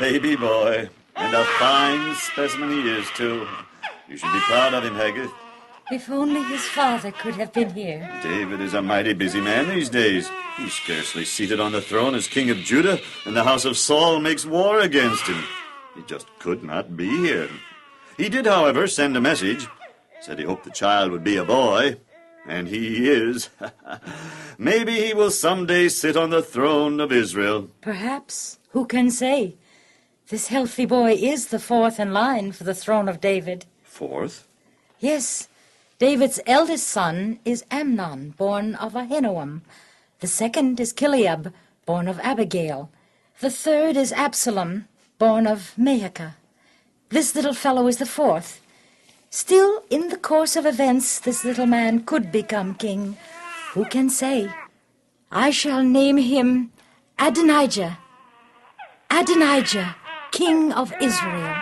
baby boy. And a fine specimen he is, too. You should be proud of him, Haggith. If only his father could have been here. David is a mighty busy man these days. He's scarcely seated on the throne as king of Judah, and the house of Saul makes war against him. He just could not be here. He did, however, send a message. Said he hoped the child would be a boy. And he is. Maybe he will someday sit on the throne of Israel. Perhaps. Who can say? This healthy boy is the fourth in line for the throne of David. Fourth? Yes. David's eldest son is Amnon, born of Ahinoam. The second is Kileab, born of Abigail. The third is Absalom, born of Maacah. This little fellow is the fourth. Still, in the course of events, this little man could become king. Who can say? I shall name him Adonijah. Adonijah, King of Israel.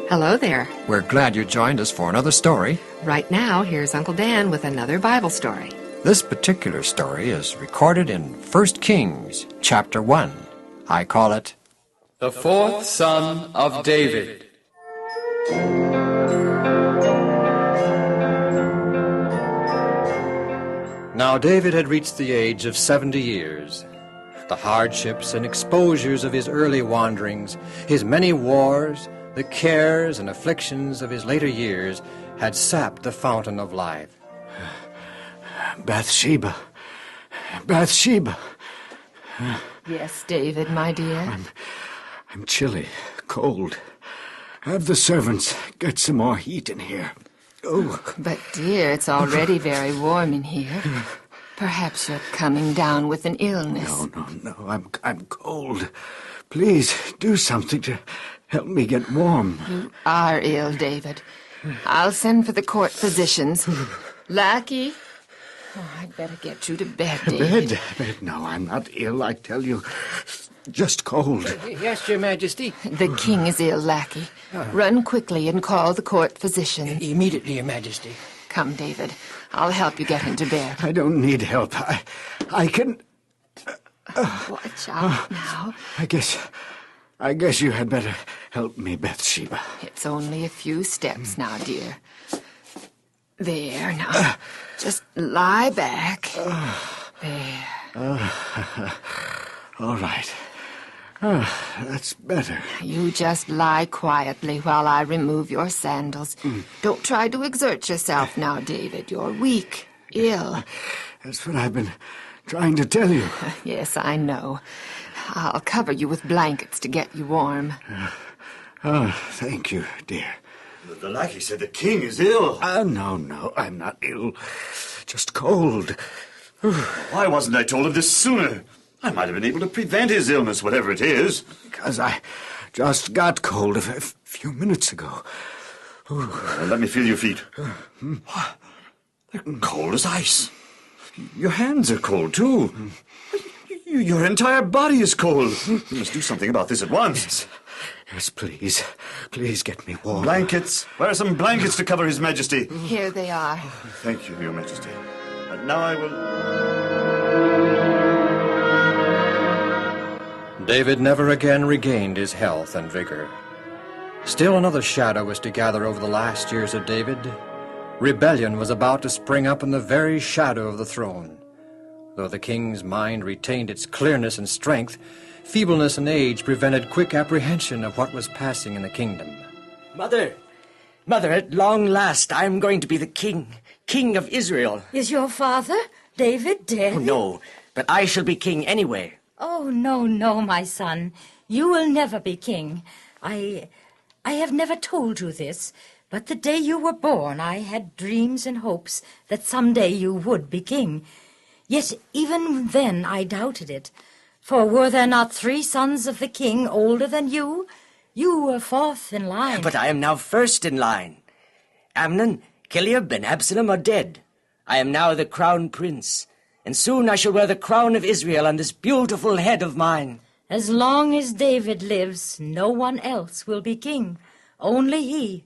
Hello there. We're glad you joined us for another story. Right now, here's Uncle Dan with another Bible story. This particular story is recorded in 1 Kings, chapter 1. I call it The Fourth Son of David. Now David had reached the age of 70 years. The hardships and exposures of his early wanderings, his many wars, the cares and afflictions of his later years had sapped the fountain of life. Bathsheba. Yes, David, my dear. I'm chilly, cold. Have the servants get some more heat in here. Oh. But, dear, it's already very warm in here. Perhaps you're coming down with an illness. No. I'm cold. Please, do something to help me get warm. You are ill, David. I'll send for the court physicians. Lackey? Oh, I'd better get you to bed, David. Bed? No, I'm not ill, I tell you. Just cold. Yes, Your Majesty. The king is ill, Lackey. Run quickly and call the court physician. Immediately, Your Majesty. Come, David. I'll help you get into bed. I don't need help. I can... Watch out now. I guess you had better help me, Bathsheba. It's only a few steps now, dear. There, now. Just lie back. There. All right. That's better. You just lie quietly while I remove your sandals. Don't try to exert yourself now, David. You're weak, ill. That's what I've been trying to tell you. Yes, I know. I'll cover you with blankets to get you warm. Thank you, dear. The lackey said the king is ill. No, I'm not ill. Just cold. Why wasn't I told of this sooner? I might have been able to prevent his illness, whatever it is. Because I just got cold a few minutes ago. Let me feel your feet. They're cold as ice. Your hands are cold, too. Your entire body is cold. You must do something about this at once. Yes, please. Please get me warm. Blankets. Where are some blankets to cover His Majesty? Here they are. Thank you, Your Majesty. And now I will... David never again regained his health and vigor. Still another shadow was to gather over the last years of David. Rebellion was about to spring up in the very shadow of the throne. Though the king's mind retained its clearness and strength, feebleness and age prevented quick apprehension of what was passing in the kingdom. Mother, at long last, I'm going to be the king of Israel. Is your father, David, dead? Oh, no, but I shall be king anyway. Oh, no, my son. You will never be king. I have never told you this, but the day you were born, I had dreams and hopes that someday you would be king. Yet even then I doubted it. For were there not 3 sons of the king older than you? You were fourth in line. But I am now first in line. Amnon, Kileab, and Absalom are dead. I am now the crown prince, and soon I shall wear the crown of Israel on this beautiful head of mine. As long as David lives, no one else will be king, only he.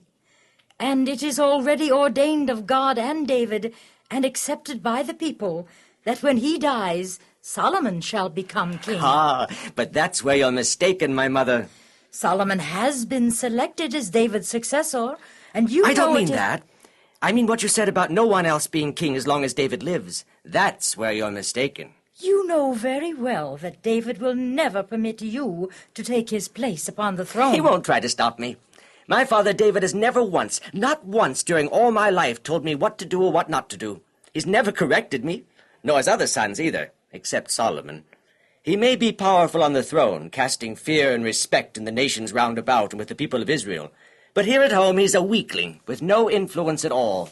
And it is already ordained of God and David, and accepted by the people, that when he dies, Solomon shall become king. Ah, but that's where you're mistaken, my mother. Solomon has been selected as David's successor, and you I don't know mean that. I mean what you said about no one else being king as long as David lives. That's where you're mistaken. You know very well that David will never permit you to take his place upon the throne. He won't try to stop me. My father David has never once, not once during all my life, told me what to do or what not to do. He's never corrected me, nor his other sons either, except Solomon. He may be powerful on the throne, casting fear and respect in the nations round about and with the people of Israel, but here at home he's a weakling, with no influence at all.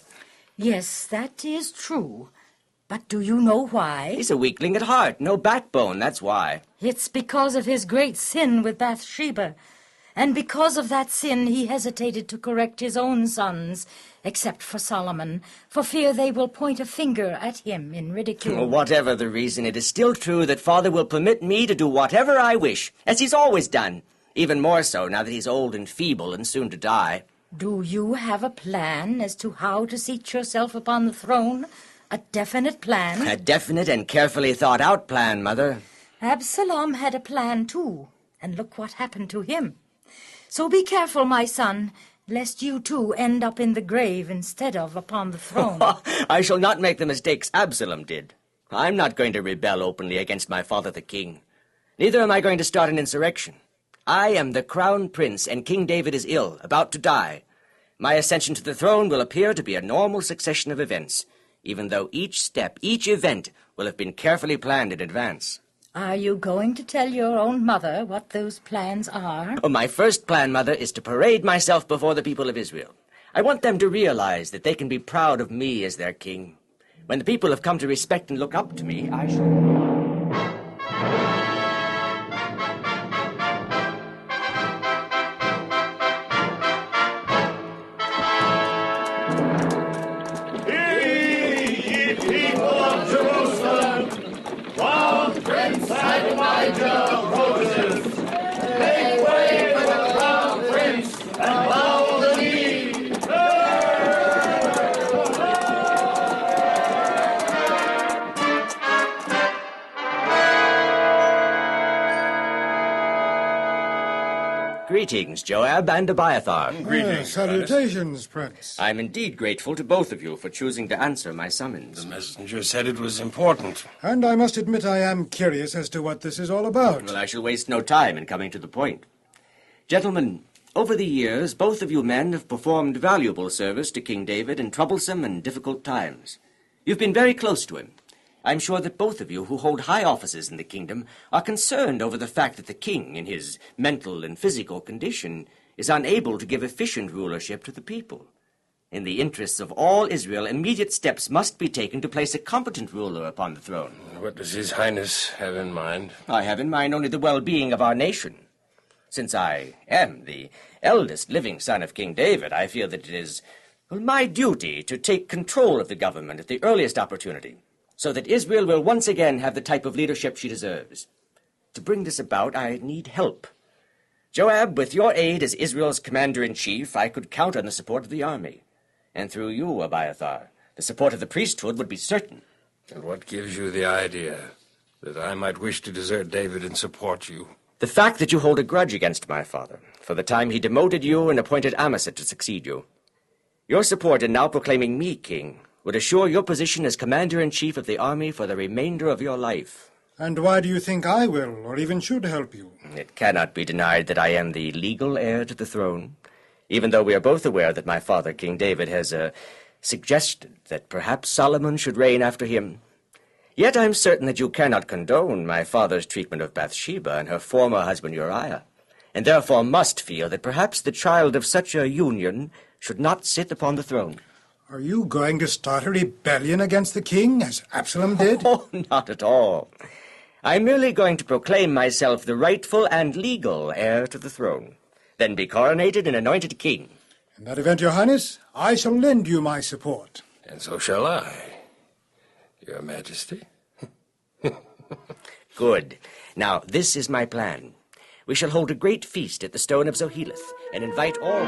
Yes, that is true. But do you know why? He's a weakling at heart, no backbone, that's why. It's because of his great sin with Bathsheba. And because of that sin, he hesitated to correct his own sons, except for Solomon, for fear they will point a finger at him in ridicule. Well, whatever the reason, it is still true that Father will permit me to do whatever I wish, as he's always done. Even more so now that he's old and feeble and soon to die. Do you have a plan as to how to seat yourself upon the throne? A definite plan? A definite and carefully thought-out plan, Mother. Absalom had a plan, too, and look what happened to him. So be careful, my son, lest you too end up in the grave instead of upon the throne. I shall not make the mistakes Absalom did. I'm not going to rebel openly against my father the king. Neither am I going to start an insurrection. I am the crown prince, and King David is ill, about to die. My ascension to the throne will appear to be a normal succession of events, even though each step, each event, will have been carefully planned in advance. Are you going to tell your own mother what those plans are? Oh, my first plan, Mother, is to parade myself before the people of Israel. I want them to realize that they can be proud of me as their king. When the people have come to respect and look up to me, I shall... Greetings, Joab and Abiathar. Greetings. Salutations, Prince. I'm indeed grateful to both of you for choosing to answer my summons. The messenger said it was important. And I must admit I am curious as to what this is all about. Well, I shall waste no time in coming to the point. Gentlemen, over the years, both of you men have performed valuable service to King David in troublesome and difficult times. You've been very close to him. I'm sure that both of you who hold high offices in the kingdom are concerned over the fact that the king, in his mental and physical condition, is unable to give efficient rulership to the people. In the interests of all Israel, immediate steps must be taken to place a competent ruler upon the throne. What does His Highness have in mind? I have in mind only the well-being of our nation. Since I am the eldest living son of King David, I feel that it is my duty to take control of the government at the earliest opportunity, so that Israel will once again have the type of leadership she deserves. To bring this about, I need help. Joab, with your aid as Israel's commander-in-chief, I could count on the support of the army. And through you, Abiathar, the support of the priesthood would be certain. And what gives you the idea that I might wish to desert David and support you? The fact that you hold a grudge against my father, for the time he demoted you and appointed Amasa to succeed you. Your support in now proclaiming me king would assure your position as commander-in-chief of the army for the remainder of your life. And why do you think I will, or even should help you? It cannot be denied that I am the legal heir to the throne, even though we are both aware that my father, King David, has suggested that perhaps Solomon should reign after him. Yet I am certain that you cannot condone my father's treatment of Bathsheba and her former husband Uriah, and therefore must feel that perhaps the child of such a union should not sit upon the throne. Are you going to start a rebellion against the king, as Absalom did? Oh, not at all. I'm merely going to proclaim myself the rightful and legal heir to the throne, then be coronated and anointed king. In that event, Your Highness, I shall lend you my support. And so shall I, Your Majesty. Good. Now, this is my plan. We shall hold a great feast at the stone of Zoheleth and invite all...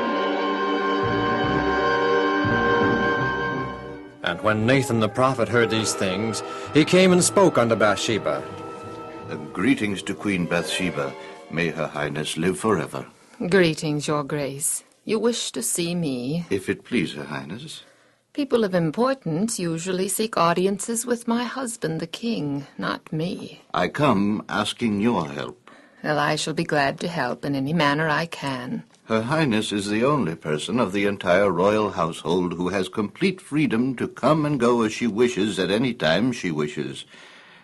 And when Nathan the prophet heard these things, he came and spoke unto Bathsheba. Greetings to Queen Bathsheba. May her highness live forever. Greetings, your grace. You wish to see me? If it please her highness. People of importance usually seek audiences with my husband, the king, not me. I come asking your help. Well, I shall be glad to help in any manner I can. Her highness is the only person of the entire royal household who has complete freedom to come and go as she wishes at any time she wishes.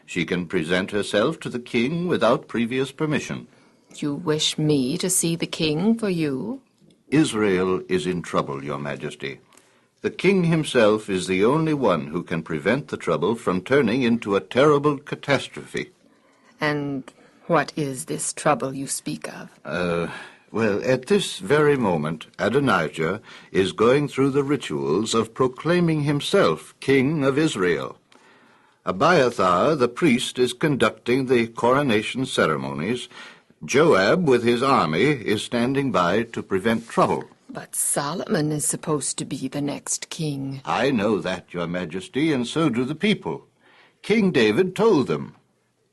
She can present herself to the king without previous permission. You wish me to see the king for you? Israel is in trouble, your majesty. The king himself is the only one who can prevent the trouble from turning into a terrible catastrophe. And what is this trouble you speak of? Well, at this very moment, Adonijah is going through the rituals of proclaiming himself king of Israel. Abiathar, the priest, is conducting the coronation ceremonies. Joab, with his army, is standing by to prevent trouble. But Solomon is supposed to be the next king. I know that, your majesty, and so do the people. King David told them.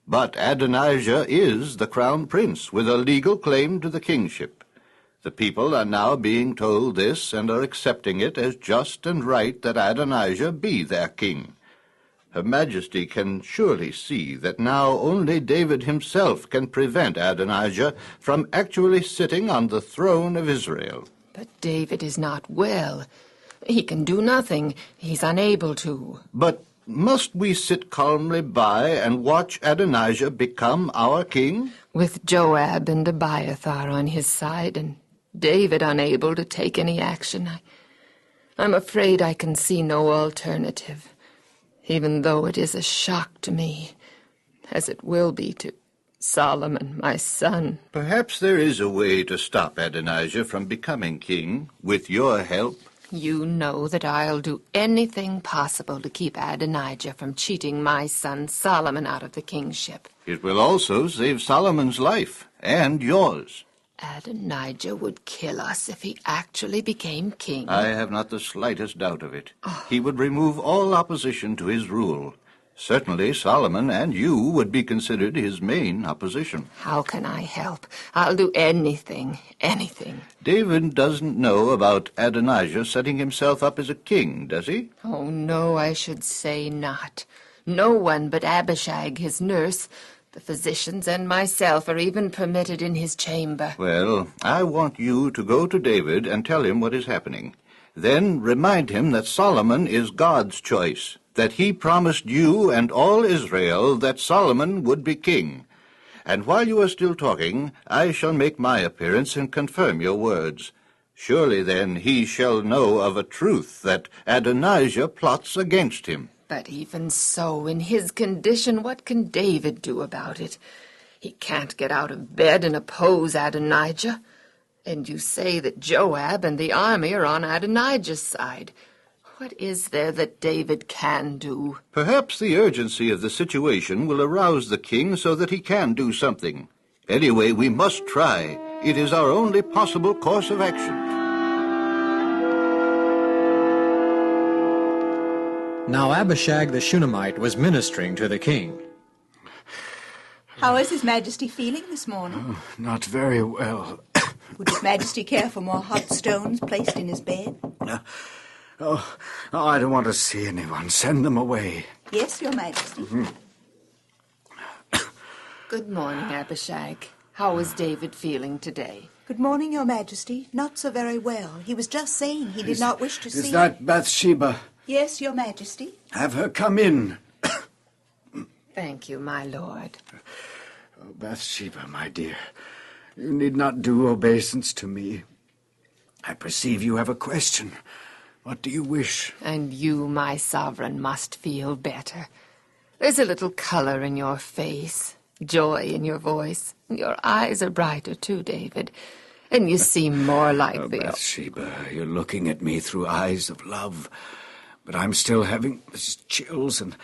But Adonijah is the crown prince with a legal claim to the kingship. The people are now being told this and are accepting it as just and right that Adonijah be their king. Her Majesty can surely see that now only David himself can prevent Adonijah from actually sitting on the throne of Israel. But David is not well. He can do nothing. He's unable to. But must we sit calmly by and watch Adonijah become our king? With Joab and Abiathar on his side and David unable to take any action, I'm afraid I can see no alternative, even though it is a shock to me, as it will be to Solomon, my son. Perhaps there is a way to stop Adonijah from becoming king, with your help. You know that I'll do anything possible to keep Adonijah from cheating my son Solomon out of the kingship. It will also save Solomon's life, and yours. Adonijah would kill us if he actually became king. I have not the slightest doubt of it. He would remove all opposition to his rule. Certainly Solomon and you would be considered his main opposition. How can I help? I'll do anything, anything. David doesn't know about Adonijah setting himself up as a king, does he? Oh, no, I should say not. No one but Abishag, his nurse, the physicians, and myself are even permitted in his chamber. Well, I want you to go to David and tell him what is happening. Then remind him that Solomon is God's choice, that he promised you and all Israel that Solomon would be king. And while you are still talking, I shall make my appearance and confirm your words. Surely then he shall know of a truth that Adonijah plots against him. But even so, in his condition, what can David do about it? He can't get out of bed and oppose Adonijah. And you say that Joab and the army are on Adonijah's side. What is there that David can do? Perhaps the urgency of the situation will arouse the king so that he can do something. Anyway, we must try. It is our only possible course of action. Now Abishag the Shunammite was ministering to the king. How is His Majesty feeling this morning? Oh, not very well. Would His Majesty care for more hot stones placed in his bed? Oh, I don't want to see anyone. Send them away. Yes, Your Majesty. Good morning, Abishag. How is David feeling today? Good morning, Your Majesty. Not so very well. He was just saying he did not wish to see... Is that Bathsheba? Yes, Your Majesty. Have her come in. Thank you, my lord. Oh, Bathsheba, my dear, you need not do obeisance to me. I perceive you have a question. What do you wish? And you, my sovereign, must feel better. There's a little color in your face, joy in your voice. Your eyes are brighter, too, David. And you seem more like the... Bathsheba, you're looking at me through eyes of love. But I'm still having chills, and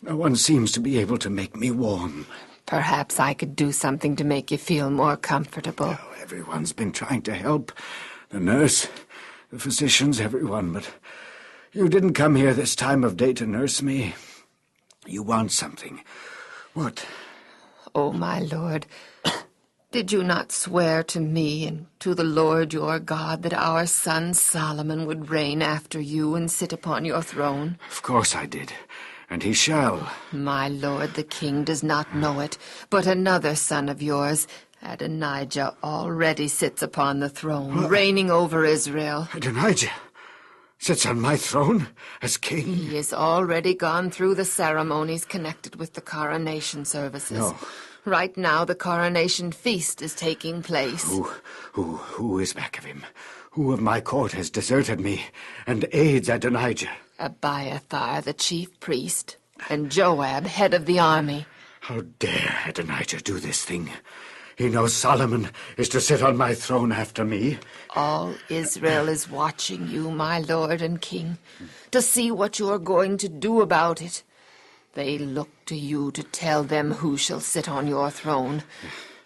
no one seems to be able to make me warm. Perhaps I could do something to make you feel more comfortable. Oh, everyone's been trying to help. The nurse, the physicians, everyone, but You didn't come here this time of day to nurse me. You want something. What? Oh, my lord, did you not swear to me and to the Lord your God that our son Solomon would reign after you and sit upon your throne? Of course I did, and he shall. My lord, the king does not know it, but another son of yours, Adonijah, already sits upon the throne, reigning over Israel. Adonijah sits on my throne as king? He has already gone through the ceremonies connected with the coronation services. No. Right now, the coronation feast is taking place. Who is back of him? Who of my court has deserted me and aids Adonijah? Abiathar, the chief priest, and Joab, head of the army. How dare Adonijah do this thing? He knows Solomon is to sit on my throne after me. All Israel is watching you, my lord and king, to see what you are going to do about it. They look to you to tell them who shall sit on your throne.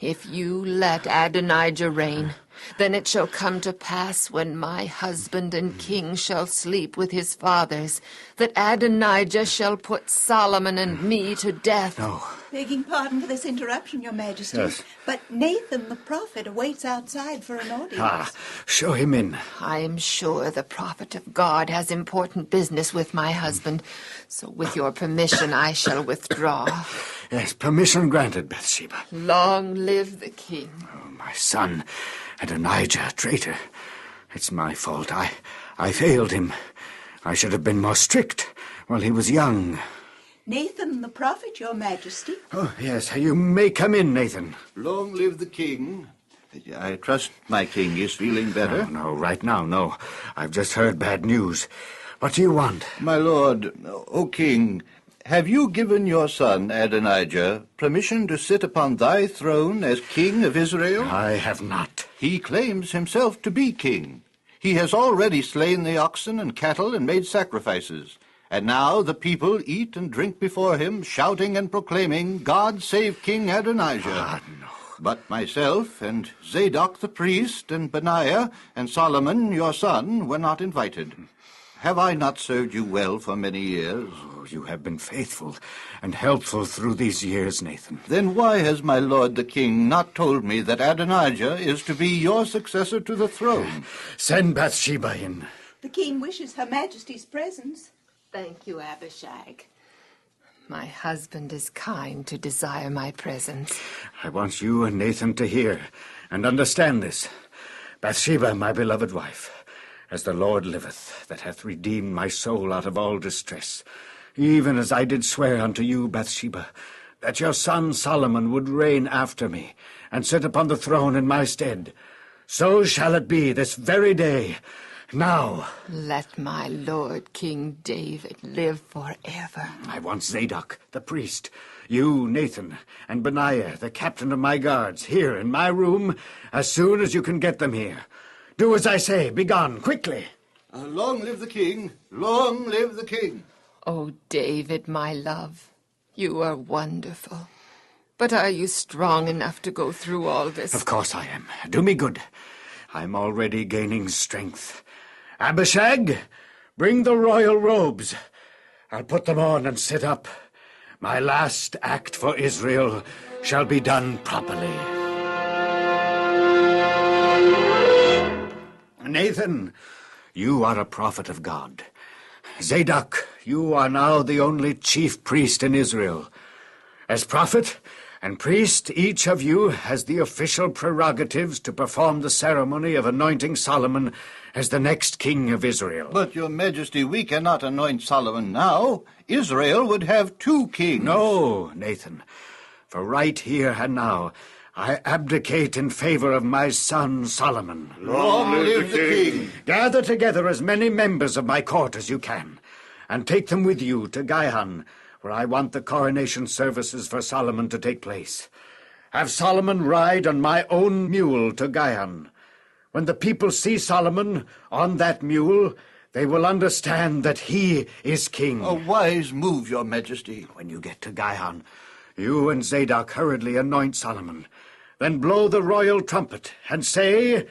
If you let Adonijah reign, then it shall come to pass when my husband and king shall sleep with his fathers, that Adonijah shall put Solomon and me to death. No. Begging pardon for this interruption, Your Majesty. Yes. But Nathan the prophet awaits outside for an audience. Show him in. I am sure the prophet of God has important business with my husband, so with your permission I shall withdraw. Yes, permission granted, Bathsheba. Long live the king. Oh, my son, Adonijah, traitor. It's my fault. I failed him. I should have been more strict while he was young. Nathan the prophet, Your Majesty. Oh, yes, you may come in, Nathan. Long live the king. I trust my king is feeling better. No, right now, no. I've just heard bad news. What do you want? My lord, O king, have you given your son Adonijah permission to sit upon thy throne as king of Israel? I have not. He claims himself to be king. He has already slain the oxen and cattle and made sacrifices. And now the people eat and drink before him, shouting and proclaiming, God save King Adonijah. No. But myself and Zadok the priest and Benaiah and Solomon your son were not invited. Have I not served you well for many years? Oh, you have been faithful and helpful through these years, Nathan. Then why has my lord the king not told me that Adonijah is to be your successor to the throne? Send Bathsheba in. The king wishes Her Majesty's presence. Thank you, Abishag. My husband is kind to desire my presence. I want you and Nathan to hear and understand this. Bathsheba, my beloved wife, as the Lord liveth, that hath redeemed my soul out of all distress, even as I did swear unto you, Bathsheba, that your son Solomon would reign after me, and sit upon the throne in my stead, so shall it be this very day. Now. Let my lord King David live forever. I want Zadok, the priest, you, Nathan, and Benaiah, the captain of my guards, here in my room as soon as you can get them here. Do as I say. Begone, quickly. Long live the king. Long live the king. Oh, David, my love, you are wonderful. But are you strong enough to go through all this? Of course I am. Do me good. I'm already gaining strength. Abishag, bring the royal robes. I'll put them on and sit up. My last act for Israel shall be done properly. Nathan, you are a prophet of God. Zadok, you are now the only chief priest in Israel. As prophet and priest, each of you has the official prerogatives to perform the ceremony of anointing Solomon as the next king of Israel. But, Your Majesty, we cannot anoint Solomon now. Israel would have two kings. No, Nathan. For right here and now, I abdicate in favor of my son Solomon. Long live the king. Gather together as many members of my court as you can, and take them with you to Gihon, where I want the coronation services for Solomon to take place. Have Solomon ride on my own mule to Gihon. When the people see Solomon on that mule, they will understand that he is king. A wise move, Your Majesty. When you get to Gihon, you and Zadok hurriedly anoint Solomon. Then blow the royal trumpet and say,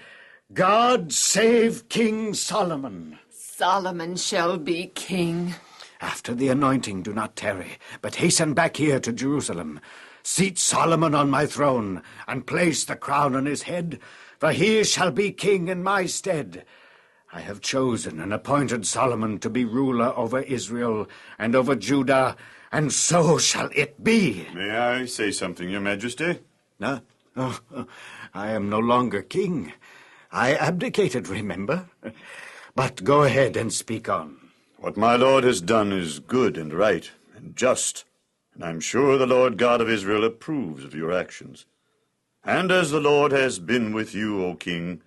God save King Solomon. Solomon shall be king. After the anointing, do not tarry, but hasten back here to Jerusalem. Seat Solomon on my throne, and place the crown on his head, for he shall be king in my stead. I have chosen and appointed Solomon to be ruler over Israel and over Judah, and so shall it be. May I say something, Your Majesty? No, I am no longer king. I abdicated, remember? But go ahead and speak on. What my lord has done is good and right and just, and I'm sure the Lord God of Israel approves of your actions. And as the Lord has been with you, O king,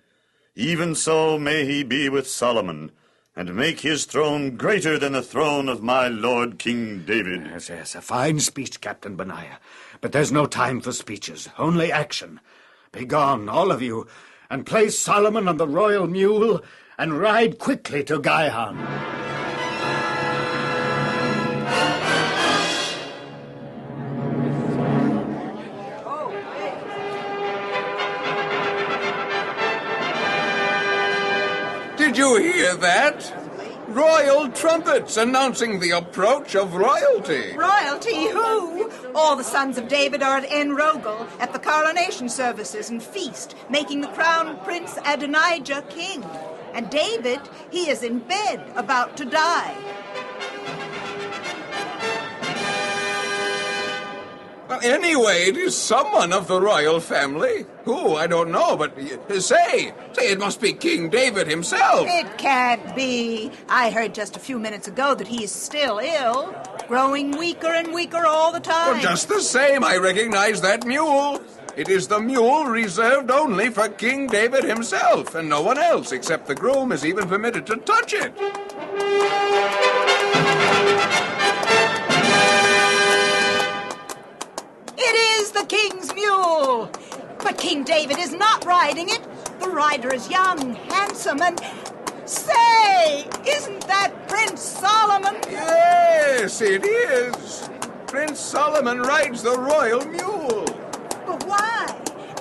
even so may he be with Solomon, and make his throne greater than the throne of my lord King David. Yes, a fine speech, Captain Benaiah. But there's no time for speeches, only action. Begone, all of you, and place Solomon on the royal mule, and ride quickly to Gihon. Did you hear that? Royal trumpets announcing the approach of royalty. Royalty? Who? All the sons of David are at En Rogel at the coronation services and feast, making the crown Prince Adonijah king. And David, he is in bed, about to die. Well, anyway, it is someone of the royal family. Who, I don't know, but say it must be King David himself. It can't be. I heard just a few minutes ago that he is still ill, growing weaker and weaker all the time. Well, just the same, I recognize that mule. It is the mule reserved only for King David himself, and no one else except the groom is even permitted to touch it. It is the king's mule. But King David is not riding it. The rider is young, handsome, and... Say, isn't that Prince Solomon? Yes, it is. Prince Solomon rides the royal mule. But why?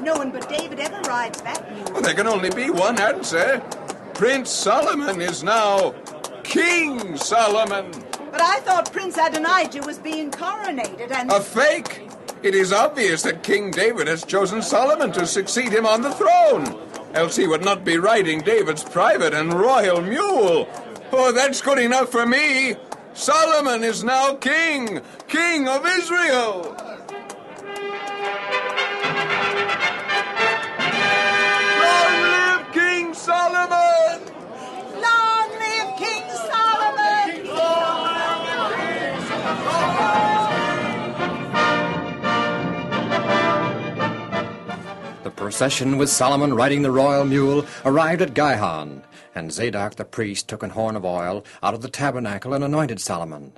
No one but David ever rides that mule. Well, there can only be one answer. Prince Solomon is now King Solomon. But I thought Prince Adonijah was being coronated and... A fake. It is obvious that King David has chosen Solomon to succeed him on the throne. Else he would not be riding David's private and royal mule. Oh, that's good enough for me. Solomon is now king of Israel. Long live King Solomon! Long live King Solomon! The procession with Solomon riding the royal mule arrived at Gihon, and Zadok the priest took an horn of oil out of the tabernacle and anointed Solomon.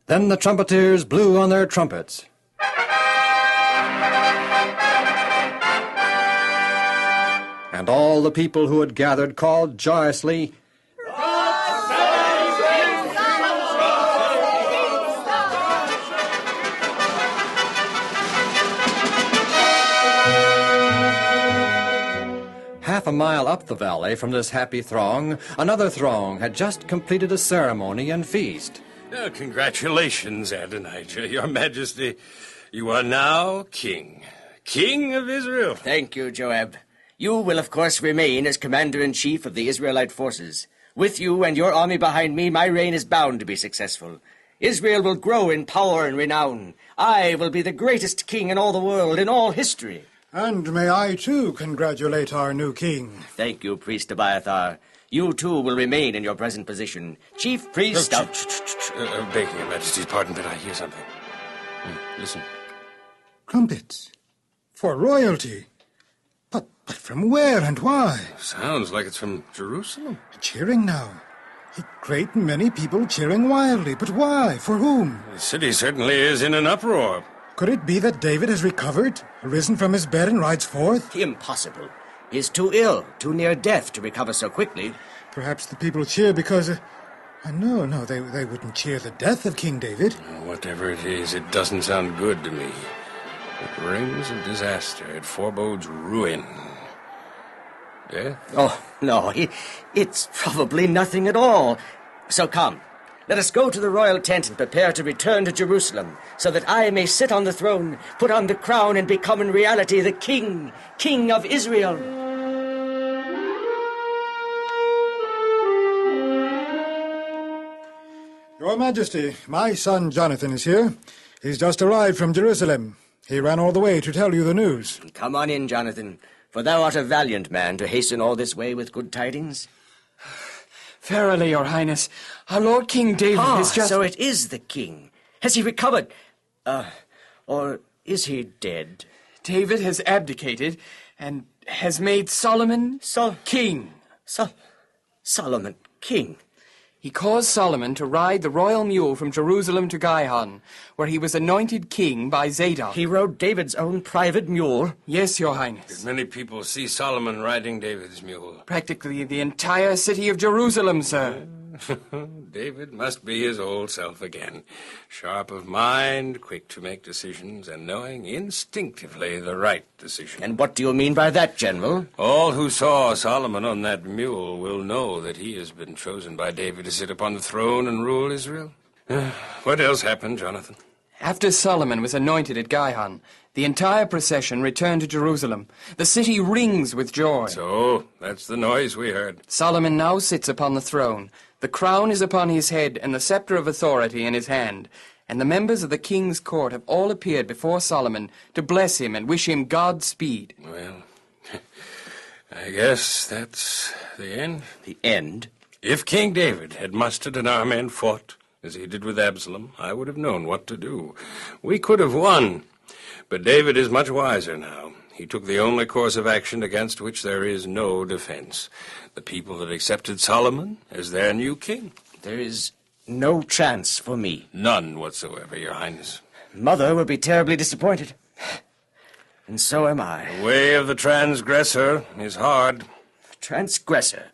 Then the trumpeters blew on their trumpets. And all the people who had gathered called joyously, half a mile up the valley from this happy throng, another throng had just completed a ceremony and feast. Congratulations, Adonijah, Your Majesty. You are now king of Israel. Thank you, Joab. You will, of course, remain as commander-in-chief of the Israelite forces. With you and your army behind me, my reign is bound to be successful. Israel will grow in power and renown. I will be the greatest king in all the world, in all history. And may I, too, congratulate our new king. Thank you, Priest Abiathar. You, too, will remain in your present position. Chief Priest of... Begging Your Majesty's pardon, but I hear something. Listen. Trumpets. For royalty. But from where and why? Sounds like it's from Jerusalem. Cheering now. A great many people cheering wildly. But why? For whom? The city certainly is in an uproar. Could it be that David has recovered, arisen from his bed, and rides forth? Impossible. He is too ill, too near death to recover so quickly. Perhaps the people cheer because... No, they wouldn't cheer the death of King David. Whatever it is, it doesn't sound good to me. It rings of disaster. It forebodes ruin. Yeah? Oh, no, it's probably nothing at all. So come, let us go to the royal tent and prepare to return to Jerusalem, so that I may sit on the throne, put on the crown, and become in reality the King of Israel. Your Majesty, my son Jonathan is here. He's just arrived from Jerusalem. He ran all the way to tell you the news. Come on in, Jonathan, for thou art a valiant man to hasten all this way with good tidings. Verily, Your Highness, our Lord King David is just... so it is the king. Has he recovered? Or is he dead? David has abdicated and has made Solomon king. Solomon king? He caused Solomon to ride the royal mule from Jerusalem to Gihon, where he was anointed king by Zadok. He rode David's own private mule? Yes, Your Highness. Did many people see Solomon riding David's mule? Practically the entire city of Jerusalem, sir. David must be his old self again. Sharp of mind, quick to make decisions, and knowing instinctively the right decision. And what do you mean by that, General? All who saw Solomon on that mule will know that he has been chosen by David to sit upon the throne and rule Israel. What else happened, Jonathan? After Solomon was anointed at Gihon, the entire procession returned to Jerusalem. The city rings with joy. So, that's the noise we heard. Solomon now sits upon the throne. The crown is upon his head and the scepter of authority in his hand. And the members of the king's court have all appeared before Solomon to bless him and wish him Godspeed. Well, I guess that's the end. The end? If King David had mustered an army and fought, as he did with Absalom, I would have known what to do. We could have won. But David is much wiser now. He took the only course of action against which there is no defense. The people that accepted Solomon as their new king. There is no chance for me. None whatsoever, Your Highness. Mother will be terribly disappointed. And so am I. The way of the transgressor is hard. Transgressor?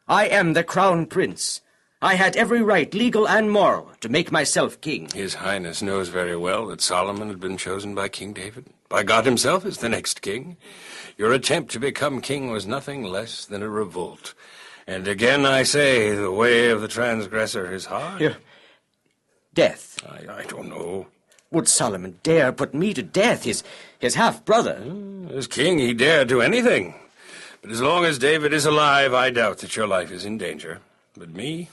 I am the crown prince. I had every right, legal and moral, to make myself king. His Highness knows very well that Solomon had been chosen by King David, by God himself as the next king. Your attempt to become king was nothing less than a revolt. And again I say, the way of the transgressor is hard. Death? I don't know. Would Solomon dare put me to death, his half-brother? As king, he dared do anything. But as long as David is alive, I doubt that your life is in danger. But me?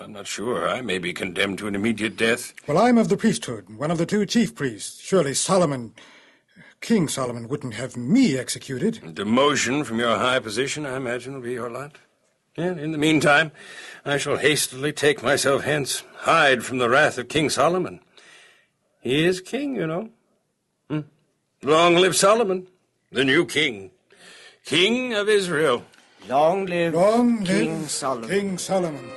I'm not sure. I may be condemned to an immediate death. Well, I'm of the priesthood, one of the two chief priests. Surely King Solomon wouldn't have me executed. Demotion from your high position, I imagine, will be your lot. And in the meantime, I shall hastily take myself hence, hide from the wrath of King Solomon. He is king, you know. Long live Solomon, the new king. King of Israel. Long live King Solomon. King Solomon.